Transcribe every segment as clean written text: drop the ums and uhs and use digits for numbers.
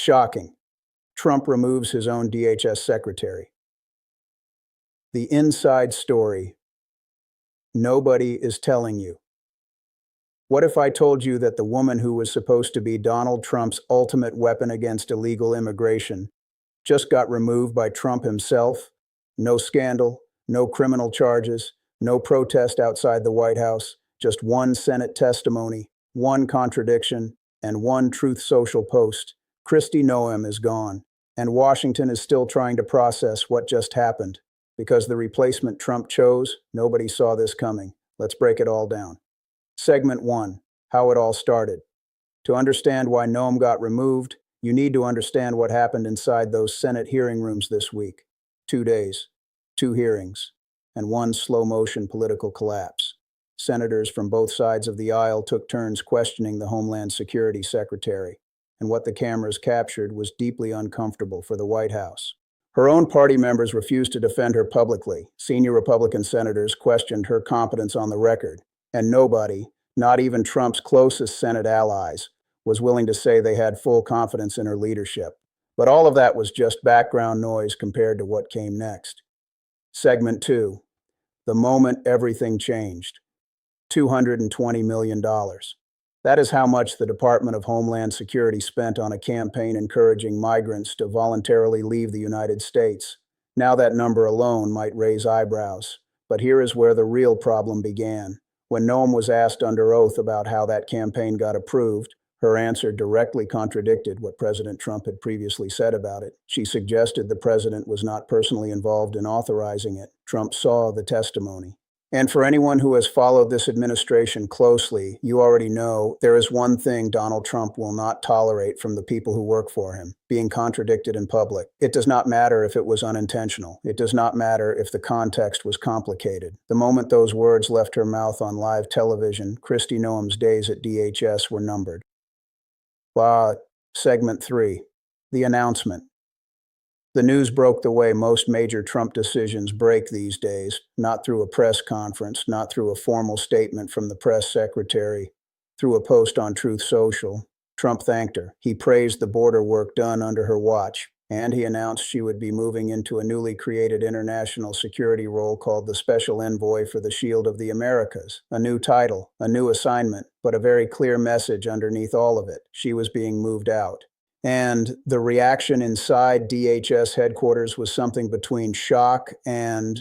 Shocking. Trump removes his own DHS secretary. The inside story. Nobody is telling you. What if I told you that the woman who was supposed to be Donald Trump's ultimate weapon against illegal immigration just got removed by Trump himself? No scandal, no criminal charges, no protest outside the White House, just one Senate testimony, one contradiction, and one Truth Social post. Kristi Noem is gone, and Washington is still trying to process what just happened. Because the replacement Trump chose, nobody saw this coming. Let's break it all down. Segment 1. How it all started. To understand why Noem got removed, you need to understand what happened inside those Senate hearing rooms this week. 2 days, 2 hearings, and one slow-motion political collapse. Senators from both sides of the aisle took turns questioning the Homeland Security Secretary, and what the cameras captured was deeply uncomfortable for the White House. Her own party members refused to defend her publicly. Senior Republican senators questioned her competence on the record, and nobody, not even Trump's closest Senate allies, was willing to say they had full confidence in her leadership. But all of that was just background noise compared to what came next. Segment 2. The moment everything changed. $220 million. That is how much the Department of Homeland Security spent on a campaign encouraging migrants to voluntarily leave the United States. Now that number alone might raise eyebrows. But here is where the real problem began. When Noem was asked under oath about how that campaign got approved, her answer directly contradicted what President Trump had previously said about it. She suggested the president was not personally involved in authorizing it. Trump saw the testimony. And for anyone who has followed this administration closely, you already know there is one thing Donald Trump will not tolerate from the people who work for him: being contradicted in public. It does not matter if it was unintentional. It does not matter if the context was complicated. The moment those words left her mouth on live television, Kristi Noem's days at DHS were numbered. Segment 3. The announcement. The news broke the way most major Trump decisions break these days, not through a press conference, not through a formal statement from the press secretary, through a post on Truth Social. Trump thanked her. He praised the border work done under her watch, and he announced she would be moving into a newly created international security role called the Special Envoy for the Shield of the Americas. A new title, a new assignment, but a very clear message underneath all of it. She was being moved out. And the reaction inside DHS headquarters was something between shock and,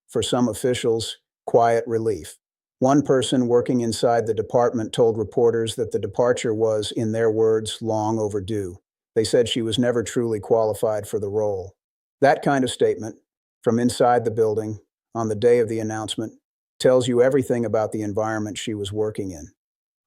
for some officials, quiet relief. One person working inside the department told reporters that the departure was, in their words, long overdue. They said she was never truly qualified for the role. That kind of statement, from inside the building, on the day of the announcement, tells you everything about the environment she was working in.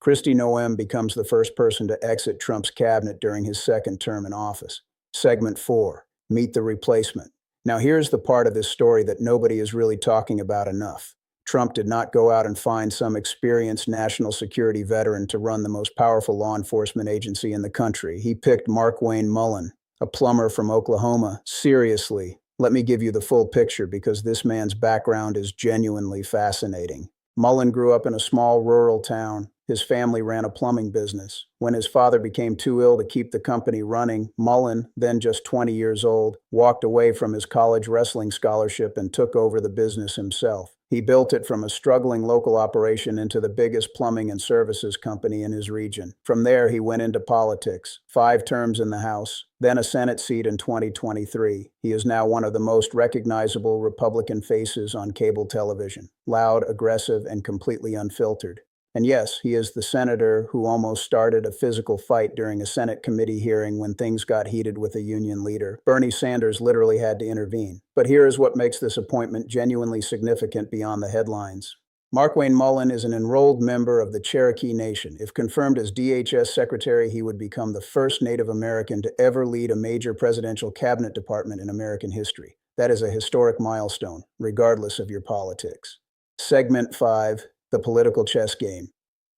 Kristi Noem becomes the first person to exit Trump's cabinet during his second term in office. Segment 4. Meet the replacement. Now here's the part of this story that nobody is really talking about enough. Trump did not go out and find some experienced national security veteran to run the most powerful law enforcement agency in the country. He picked Markwayne Mullin, a plumber from Oklahoma. Seriously, let me give you the full picture because this man's background is genuinely fascinating. Mullin grew up in a small rural town. His family ran a plumbing business. When his father became too ill to keep the company running, Mullin, then just 20 years old, walked away from his college wrestling scholarship and took over the business himself. He built it from a struggling local operation into the biggest plumbing and services company in his region. From there, he went into politics, 5 terms in the House, then a Senate seat in 2023. He is now one of the most recognizable Republican faces on cable television. Loud, aggressive, and completely unfiltered. And yes, he is the senator who almost started a physical fight during a Senate committee hearing when things got heated with a union leader. Bernie Sanders literally had to intervene. But here is what makes this appointment genuinely significant beyond the headlines. Markwayne Mullin is an enrolled member of the Cherokee Nation. If confirmed as DHS Secretary, he would become the first Native American to ever lead a major presidential cabinet department in American history. That is a historic milestone, regardless of your politics. Segment 5. The political chess game.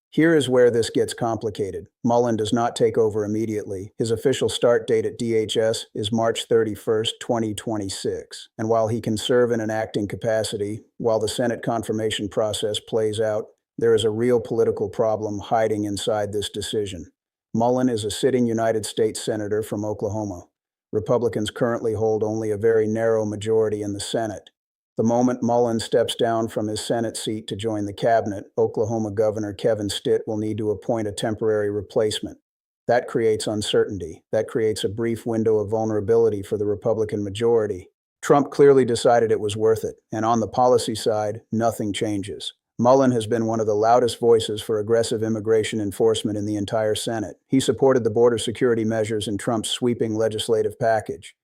Here is where this gets complicated. Mullin does not take over immediately. His official start date at DHS is March 31st, 2026. And while he can serve in an acting capacity, while the Senate confirmation process plays out, there is a real political problem hiding inside this decision. Mullin is a sitting United States Senator from Oklahoma. Republicans currently hold only a very narrow majority in the Senate. The moment Mullin steps down from his Senate seat to join the cabinet, Oklahoma Governor Kevin Stitt will need to appoint a temporary replacement. That creates uncertainty. That creates a brief window of vulnerability for the Republican majority. Trump clearly decided it was worth it, and on the policy side, nothing changes. Mullin has been one of the loudest voices for aggressive immigration enforcement in the entire Senate. He supported the border security measures in Trump's sweeping legislative package.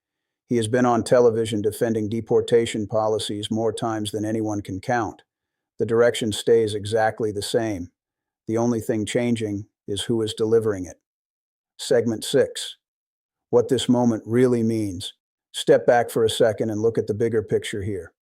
He has been on television defending deportation policies more times than anyone can count. The direction stays exactly the same. The only thing changing is who is delivering it. Segment 6. What this moment really means. Step back for a second and look at the bigger picture here.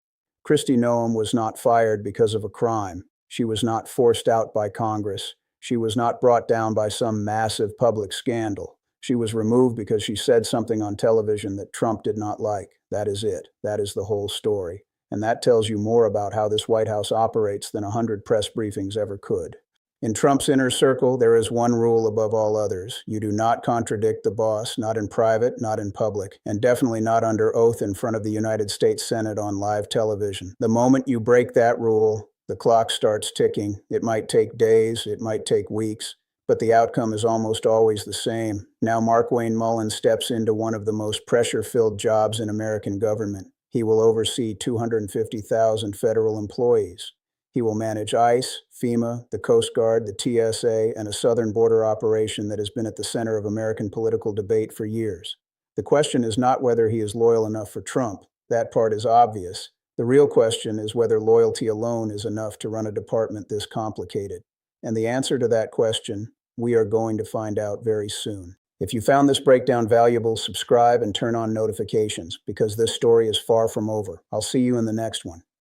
Kristi Noem was not fired because of a crime. She was not forced out by Congress. She was not brought down by some massive public scandal. She was removed because she said something on television that Trump did not like. That is it. That is the whole story. And that tells you more about how this White House operates than 100 press briefings ever could. In Trump's inner circle, there is one rule above all others. You do not contradict the boss, not in private, not in public, and definitely not under oath in front of the United States Senate on live television. The moment you break that rule, the clock starts ticking. It might take days, it might take weeks, but the outcome is almost always the same. Now Markwayne Mullin steps into one of the most pressure-filled jobs in American government. He will oversee 250,000 federal employees. He will manage ICE, FEMA, the Coast Guard, the TSA, and a southern border operation that has been at the center of American political debate for years. The question is not whether he is loyal enough for Trump. That part is obvious. The real question is whether loyalty alone is enough to run a department this complicated. And the answer to that question, we are going to find out very soon. If you found this breakdown valuable, subscribe and turn on notifications, because this story is far from over. I'll see you in the next one.